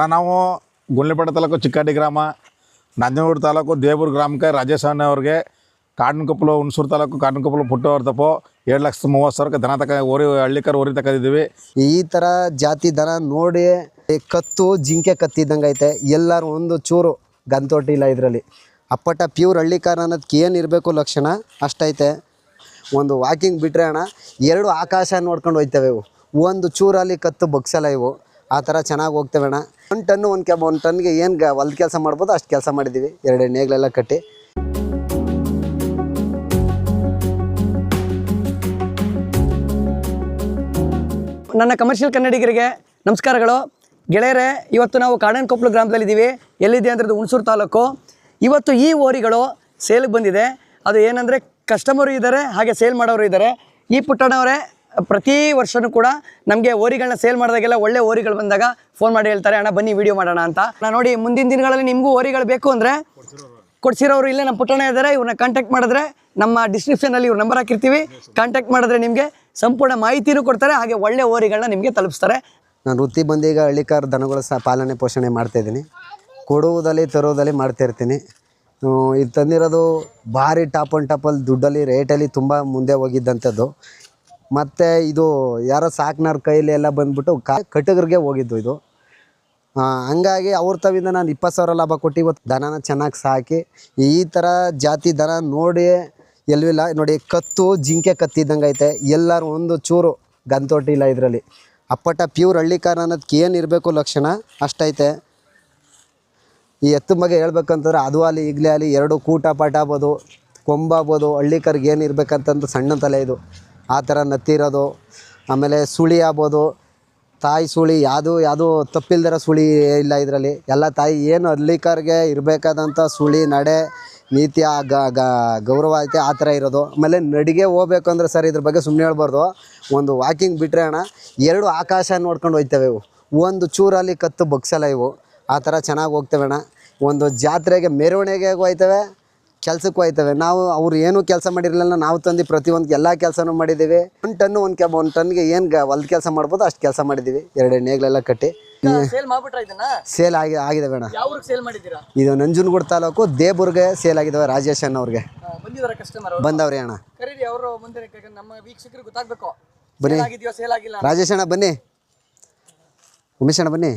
ನಾವು ಗುಂಡ್ಲುಪೇಟೆ ತಾಲೂಕು ಚಿಕ್ಕಾಡಿ ಗ್ರಾಮ, ನಂಜನಗೂಡು ತಾಲೂಕು ದೇವೂರು ಗ್ರಾಮಕ್ಕೆ ರಾಜೇಶ್ ಅವ್ರಿಗೆ ಕಾಟನ್ಕೊಪ್ಪಲು ಹುಣಸೂರು ತಾಲೂಕು ಕಾಟನ್ಕೊಪ್ಪಲು ಪುಟ್ಟವ್ರ ತಪ್ಪು 7,30,000 ದನ ಹಳ್ಳಿಕರು ಓರಿ ತಗೊಂಡಿದ್ದೀವಿ. ಈ ಥರ ಜಾತಿ ದನ ನೋಡಿ ಕತ್ತು ಜಿಂಕೆ ಕತ್ತಿದ್ದಂಗೆ ಐತೆ. ಎಲ್ಲರೂ ಒಂದು ಚೂರು ಗಂತೊಟ್ಟಿ ಇಲ್ಲ ಇದರಲ್ಲಿ. ಅಪ್ಪಟ ಪ್ಯೂರ್ ಹಳ್ಳಿಕಾರ ಅನ್ನೋದಕ್ಕೆ ಏನು ಇರಬೇಕು ಲಕ್ಷಣ ಅಷ್ಟೈತೆ. ಒಂದು ವಾಕಿಂಗ್ ಬಿಟ್ಟರೆ ಅಣ್ಣ 2 ಆಕಾಶ ನೋಡ್ಕೊಂಡು ಹೋಯ್ತವೆ ಇವು. ಒಂದು ಚೂರಲ್ಲಿ ಕತ್ತು ಬಗ್ಸಲ್ಲ ಇವು. ಆ ಥರ ಚೆನ್ನಾಗಿ ಹೋಗ್ತವೆ ಅಣ್ಣ. 1 ಟನ್ಗೆ ಏನು ಹೊಲ್ದ ಕೆಲಸ ಮಾಡ್ಬೋದು ಅಷ್ಟು ಕೆಲಸ ಮಾಡಿದ್ದೀವಿ. 2 ನೇಗ್ಲೆಲ್ಲ ಕಟ್ಟಿ. ನನ್ನ ಕಮರ್ಷಿಯಲ್ ಕನ್ನಡಿಗರಿಗೆ ನಮಸ್ಕಾರಗಳು. ಗೆಳೆಯರೇ, ಇವತ್ತು ನಾವು ಕಾಡನ್ಕೊಪ್ಪಲು ಗ್ರಾಮದಲ್ಲಿದ್ದೀವಿ. ಎಲ್ಲಿದೆ ಅಂದರೆ ಹುಣಸೂರು ತಾಲೂಕು. ಇವತ್ತು ಈ ಓರಿಗಳು ಸೇಲ್ಗೆ ಬಂದಿದೆ. ಅದು ಏನಂದರೆ ಕಸ್ಟಮರು ಇದ್ದಾರೆ, ಹಾಗೆ ಸೇಲ್ ಮಾಡೋರು ಇದ್ದಾರೆ. ಈ ಪುಟ್ಟಣ್ಣವರೇ ಪ್ರತಿ ವರ್ಷವೂ ಕೂಡ ನಮಗೆ ಓರಿಗಳನ್ನ ಸೇಲ್ ಮಾಡಿದಾಗೆಲ್ಲ ಒಳ್ಳೆ ಓರಿಗಳು ಬಂದಾಗ ಫೋನ್ ಮಾಡಿ ಹೇಳ್ತಾರೆ, ಅಣ್ಣ ಬನ್ನಿ ವೀಡಿಯೋ ಮಾಡೋಣ ಅಂತ. ನಾನು ನೋಡಿ ಮುಂದಿನ ದಿನಗಳಲ್ಲಿ ನಿಮಗೂ ಓರಿಗಳು ಬೇಕು ಅಂದರೆ ಕೊಡ್ಸಿರೋರು ಇಲ್ಲೇ ನಮ್ಮ ಪುಟ್ಟಣ್ಣ ಇದ್ದಾರೆ. ಇವ್ರನ್ನ ಕಾಂಟ್ಯಾಕ್ಟ್ ಮಾಡಿದ್ರೆ ನಮ್ಮ ಡಿಸ್ಕ್ರಿಪ್ಷನಲ್ಲಿ ಇವ್ರ ನಂಬರ್ ಹಾಕಿರ್ತೀವಿ. ಕಾಂಟ್ಯಾಕ್ಟ್ ಮಾಡಿದ್ರೆ ನಿಮಗೆ ಸಂಪೂರ್ಣ ಮಾಹಿತಿನೂ ಕೊಡ್ತಾರೆ, ಹಾಗೆ ಒಳ್ಳೆ ಓರಿಗಳನ್ನ ನಿಮಗೆ ತಲುಪಿಸ್ತಾರೆ. ನಾನು ವೃತ್ತಿ ಬಂದೀಗ ಹಳ್ಳಿಕಾರ ದನಗಳ ಪಾಲನೆ ಪೋಷಣೆ ಮಾಡ್ತಾಯಿದ್ದೀನಿ. ಕೊಡುವುದಲ್ಲಿ ತರುವುದಲ್ಲಿ ಮಾಡ್ತಾಯಿರ್ತೀನಿ. ಇದು ತಂದಿರೋದು ಭಾರಿ ಟಾಪ್ ಆನ್ ಟಾಪಲ್ಲಿ ದುಡ್ಡಲ್ಲಿ ರೇಟಲ್ಲಿ ತುಂಬ ಮುಂದೆ ಹೋಗಿದ್ದಂಥದ್ದು. ಮತ್ತು ಇದು ಯಾರೋ ಸಾಕ್ನಾರ ಕೈಲಿ ಎಲ್ಲ ಬಂದುಬಿಟ್ಟು ಕಟಗರಿಗೆ ಹೋಗಿದ್ದು ಇದು. ಹಂಗಾಗಿ ಅವ್ರ ತವಿಂದ ನಾನು 20,000 ಲಾಭ ಕೊಟ್ಟು ಇವತ್ತು ದನನ ಚೆನ್ನಾಗಿ ಸಾಕಿ ಈ ಥರ ಜಾತಿ ದನ ನೋಡಿ ಎಲ್ಲವಿಲ್ಲ. ನೋಡಿ ಕತ್ತು ಜಿಂಕೆ ಕತ್ತಿದ್ದಂಗೆ ಐತೆ. ಎಲ್ಲರೂ ಒಂದು ಚೂರು ಗಂತೊಟ್ಟಿ ಇಲ್ಲ ಇದರಲ್ಲಿ. ಅಪ್ಪಟ ಪ್ಯೂರ್ ಹಳ್ಳಿಕಾರ ಅನ್ನೋದಕ್ಕೆ ಏನು ಇರಬೇಕು ಲಕ್ಷಣ ಅಷ್ಟೈತೆ. ಈ ಎತ್ತು ಬಗ್ಗೆ ಹೇಳ್ಬೇಕಂತಂದ್ರೆ ಅದು ಅಲ್ಲಿ ಈಗಲೇ ಅಲ್ಲಿ 2 ಕೂಟ ಪಾಠ ಆಗ್ಬೋದು, ಕೊಂಬಾಗ್ಬೋದು. ಹಳ್ಳಿಕರ್ಗೆ ಏನು ಇರಬೇಕಂತಂದು ಸಣ್ಣ ತಲೆ ಇದು ಆ ಥರ ನತ್ತಿರೋದು. ಆಮೇಲೆ ಸುಳಿ ಆಗ್ಬೋದು, ತಾಯಿ ಸುಳಿ ಯಾವುದು ತಪ್ಪಿಲ್ದಿರೋ ಸುಳಿ ಇಲ್ಲ ಇದರಲ್ಲಿ. ಎಲ್ಲ ತಾಯಿ ಏನು ಹಳ್ಳಿಕರ್ಗೆ ಇರಬೇಕಾದಂಥ ಸುಳಿ ನಡೆ ನೀತಿ ಗೌರವ ಐತೆ ಆ ಥರ ಇರೋದು. ಆಮೇಲೆ ನಡಿಗೆ ಹೋಗ್ಬೇಕು ಅಂದರೆ ಸರ್ ಇದ್ರ ಬಗ್ಗೆ ಸುಮ್ಮನೆ ಹೇಳ್ಬಾರ್ದು. ಒಂದು ವಾಕಿಂಗ್ ಬಿಟ್ಟರೆ ಅಣ್ಣ 2 ಆಕಾಶ ನೋಡ್ಕೊಂಡು ಹೋಯ್ತವೆ ಇವು. ಒಂದು ಚೂರಲ್ಲಿ ಕತ್ತು ಬಗ್ಸಲ್ಲ ಇವು. ಆ ಥರ ಚೆನ್ನಾಗಿ ಹೋಗ್ತವೆ ಅಣ್ಣ. ಒಂದು ಜಾತ್ರೆಗೆ ಮೆರವಣಿಗೆಗೂ ಹೋಯ್ತವೆ, ಕೆಲಸಕ್ಕೂ ಹೋಯ್ತವೆ. ನಾವು ಅವ್ರು ಏನೂ ಕೆಲಸ ಮಾಡಿರಲಿಲ್ಲ, ನಾವು ತಂದು ಪ್ರತಿಯೊಂದು ಎಲ್ಲ ಕೆಲಸನೂ ಮಾಡಿದ್ದೀವಿ. 1 ಟನ್ಗೆ ಏನು ಹೊಲ್ದ ಕೆಲಸ ಮಾಡ್ಬೋದು ಅಷ್ಟು ಕೆಲಸ ಮಾಡಿದ್ದೀವಿ. 2 ನೇಗ್ಲೆಲ್ಲ ಕಟ್ಟಿ ಸೇಲ್ ಆಗಿದಾವೆ ಅಣ್ಣ. ಇದು ನಂಜನಗೂಡು ತಾಲೂಕು ದೇವೂರ್ಗೆ ಸೇಲ್ ಆಗಿದ್ದಾವೆ. ರಾಜೇಶ್ ಅವ್ರಿಗೆ ಬಂದವ್ರಿ ಅಣ್ಣ. ಬನ್ನಿ ರಾಜೇಶ್ ಅಣ್ಣ, ಬನ್ನಿ ಉಮೇಶ್ ಅಣ್ಣ, ಬನ್ನಿ.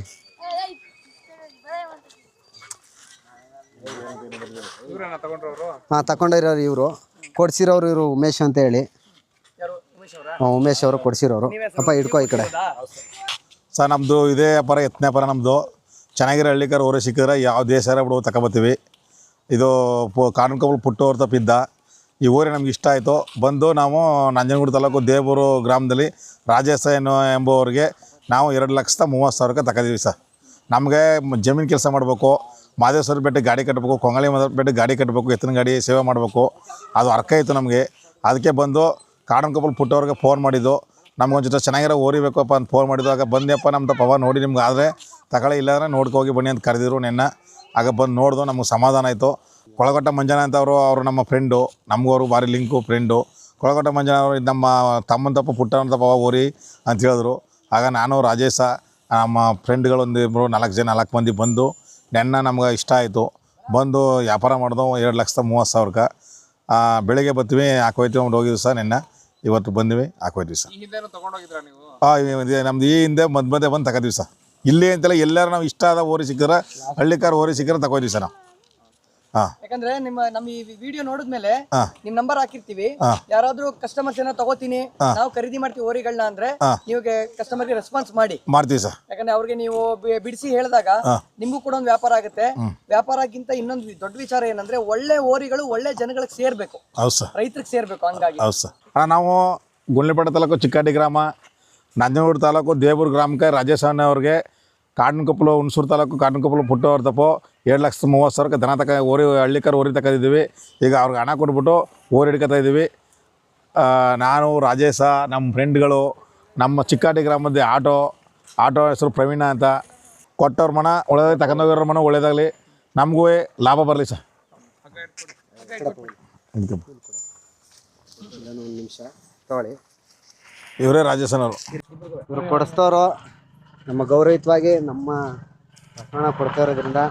ಹಾಂ, ತಗೊಂಡಿರೋರು ಇವರು, ಕೊಡ್ಸಿರೋರು ಇವರು ಉಮೇಶ್ ಅಂತ ಹೇಳಿ. ಉಮೇಶ್ ಅವರು ಕೊಡ್ಸಿರೋರು. ಅಪ್ಪ ಹಿಡ್ಕೋ ಈ ಕಡೆ. ಸರ್ ನಮ್ಮದು ಇದೇ ವ್ಯಾಪಾರ, ಎತ್ತನೇ ವ್ಯಾಪಾರ ನಮ್ಮದು. ಚೆನ್ನಾಗಿರೋ ಹಳ್ಳಿಕರು ಓರಿ ಸಿಕ್ಕಿದ್ರೆ ಯಾವ ದೇಶ ಬಿಡು ತಗೊಬತ್ತೀವಿ. ಇದು ಕಾಟನ್ಕೊಪ್ಪಲು ಪುಟ್ಟವ್ರ ತಪ್ಪಿದ್ದ ಈ ಓರಿ ನಮ್ಗೆ ಇಷ್ಟ ಆಯಿತು. ಬಂದು ನಾವು ನಂಜನಗೂಡು ತಾಲೂಕು ದೇವೂರು ಗ್ರಾಮದಲ್ಲಿ ರಾಜೇಶ ಎಂಬುವರಿಗೆ ನಾವು 2,30,000 ತಗೊಂಡಿದ್ದೀವಿ ಸರ್. ನಮಗೆ ಜಮೀನು ಕೆಲಸ ಮಾಡಬೇಕು, ಮಾದೇಶ್ವರ ಬೆಟ್ಟಕ್ಕೆ ಗಾಡಿ ಕಟ್ಟಬೇಕು, ಕೊಂಗಳಿ ಬೆಟ್ಟಕ್ಕೆ ಗಾಡಿ ಕಟ್ಟಬೇಕು, ಎತ್ತಿನ ಗಾಡಿ ಸೇವೆ ಮಾಡಬೇಕು. ಅದು ಅರ್ಕ ಇತ್ತು ನಮಗೆ. ಅದಕ್ಕೆ ಬಂದು ಕಾಟನ್ಕೊಪ್ಪಲು ಪುಟ್ಟವ್ರಿಗೆ ಫೋನ್ ಮಾಡಿದ್ದು. ನಮ್ಗೊಂದು ಜೊತೆ ಚೆನ್ನಾಗಿರೋ ಓರಿ ಬೇಕಪ್ಪ ಅಂತ ಫೋನ್ ಮಾಡಿದಾಗ ಬಂದೆಪ್ಪ ನಮ್ಮ ಪವ ನೋಡಿ ನಿಮ್ಗೆ ಆದರೆ ತಗೊಳ್ಳಿ, ಇಲ್ಲಾಂದರೆ ನೋಡ್ಕೋಗಿ ಬನ್ನಿ ಅಂತ ಕರೆದಿದ್ರು ನೆನ್ನ. ಆಗ ಬಂದು ನೋಡ್ದು ನಮಗೆ ಸಮಾಧಾನ ಆಯಿತು. ಕೊಳಗಟ್ಟ ಮಂಜನ ಅಂತವರು ಅವರು ನಮ್ಮ ಫ್ರೆಂಡು, ನಮಗೂ ಅವರು ಭಾರಿ ಲಿಂಕು ಫ್ರೆಂಡು. ಕೊಳಗಟ್ಟ ಮಂಜನ ಅವರು ನಮ್ಮ ತಮ್ಮನ ತಪ್ಪ ಪುಟ್ಟನ ಪವ ಓರಿ ಅಂತ ಹೇಳಿದ್ರು. ಆಗ ನಾನು ರಾಜೇಶ ನಮ್ಮ ಫ್ರೆಂಡ್ಗಳು ಒಂದು 4 ಮಂದಿ ಬಂದು ನೆನ್ನ ನಮ್ಗೆ ಇಷ್ಟ ಆಯಿತು. ಬಂದು ವ್ಯಾಪಾರ ಮಾಡಿದೋ 2,30,000. ಬೆಳಿಗ್ಗೆ ಬರ್ತೀವಿ ಹಾಕೋಯ್ತೀವಿ ಅಂತ ಹೋಗಿದ್ವಿ ಸರ್. ನೆನ್ನ ಇವತ್ತು ಬಂದ್ವಿ ಹಾಕೋಯ್ತೀವಿ ಸರ್. ನಮ್ದು ಈ ಹಿಂದೆ ಮಧ್ಯೆ ಬಂದು ತಗೋತೀವಿ ಸರ್. ಇಲ್ಲಿ ಅಂತೆಲ್ಲ ಎಲ್ಲರೂ ನಾವು ಇಷ್ಟ ಆದ ಓರಿ ಸಿಕ್ಕಿದ್ರೆ, ಹಳ್ಳಿಕಾರ ಓರಿ ಸಿಕ್ಕಿದ್ರೆ ತಗೋತೀವಿ ಸರ್ ನಾವು. ಯಾಕಂದ್ರೆ ನಮ್ಮ ಈ ವಿಡಿಯೋ ನೋಡಿದ್ಮೇಲೆ ನಿಮ್ ನಂಬರ್ ಹಾಕಿರ್ತೀವಿ. ಯಾರಾದ್ರೂ ಕಸ್ಟಮರ್ಸ್ ಏನೋ ತಗೋತೀನಿ, ನಾವು ಖರೀದಿ ಮಾಡ್ತೀವಿ ಓರಿಗಳನ್ನ ಅಂದ್ರೆ ನೀವು ಕಸ್ಟಮರ್ಗೆ ರೆಸ್ಪಾನ್ಸ್ ಮಾಡ್ತೀವಿ ಸರ್. ಯಾಕಂದ್ರೆ ಅವ್ರಿಗೆ ನೀವು ಬಿಡಿಸಿ ಹೇಳಿದಾಗ ನಿಮ್ಗೂ ಕೂಡ ಒಂದು ವ್ಯಾಪಾರ ಆಗುತ್ತೆ. ವ್ಯಾಪಾರಕ್ಕಿಂತ ಇನ್ನೊಂದು ದೊಡ್ಡ ವಿಚಾರ ಏನಂದ್ರೆ ಒಳ್ಳೆ ಓರಿಗಳು ಒಳ್ಳೆ ಜನಗಳಿಗೆ ಸೇರ್ಬೇಕು, ರೈತರಿಗೆ ಸೇರ್ಬೇಕು. ಹಂಗಾಗಿ ಹೌದು ಸರ್. ನಾವು ಗುಂಡ್ಲುಪೇಟೆ ತಾಲೂಕು ಚಿಕ್ಕಾಡಿ ಗ್ರಾಮ, ನಂಜನಗೂಡು ತಾಲೂಕು ದೇವೂರು ಗ್ರಾಮಕ್ಕೆ ರಾಜೇಶ್ ಅವ್ರಿಗೆ ಕಾಟನ್ಕೊಪ್ಪಲು ಹುಣಸೂರು ತಾಲೂಕು ಕಾಟನ್ಕೊಪ್ಪಲು ಪುಟ್ಟವ್ರ ತಪ್ಪು 7,30,000 ದನ ಹಳ್ಳಿಕರು ಓರಿ ತಗೊಂಡಿದ್ದೀವಿ. ಈಗ ಅವ್ರಿಗೆ ಹಣ ಕೊಟ್ಬಿಟ್ಟು ಓರಿ ಹಿಡ್ಕೊತಾ ಇದ್ದೀವಿ. ನಾನು ರಾಜೇಶ, ನಮ್ಮ ಫ್ರೆಂಡ್ಗಳು, ನಮ್ಮ ಚಿಕ್ಕಾಡಿ ಗ್ರಾಮದ ಆಟೋ ಹೆಸರು ಪ್ರವೀಣ ಅಂತ. ಕೊಟ್ಟವ್ರ ಮನ ಒಳ್ಳೆದಾಗಲಿ, ತಗೊಂಡೋಗಿರೋ ಮನ ಒಳ್ಳೆಯದಾಗಲಿ, ನಮಗೂ ಲಾಭ ಬರಲಿ ಸರ್. ಇವರೇ ರಾಜೇಶನವರು. ಇವರು ಕೊಡಿಸ್ತವರು ನಮ್ಮ ಗೌರವಯುತವಾಗಿ ನಮ್ಮ ಪ್ರಮಾಣ ಕೊಡ್ತಾ ಇರೋದ್ರಿಂದ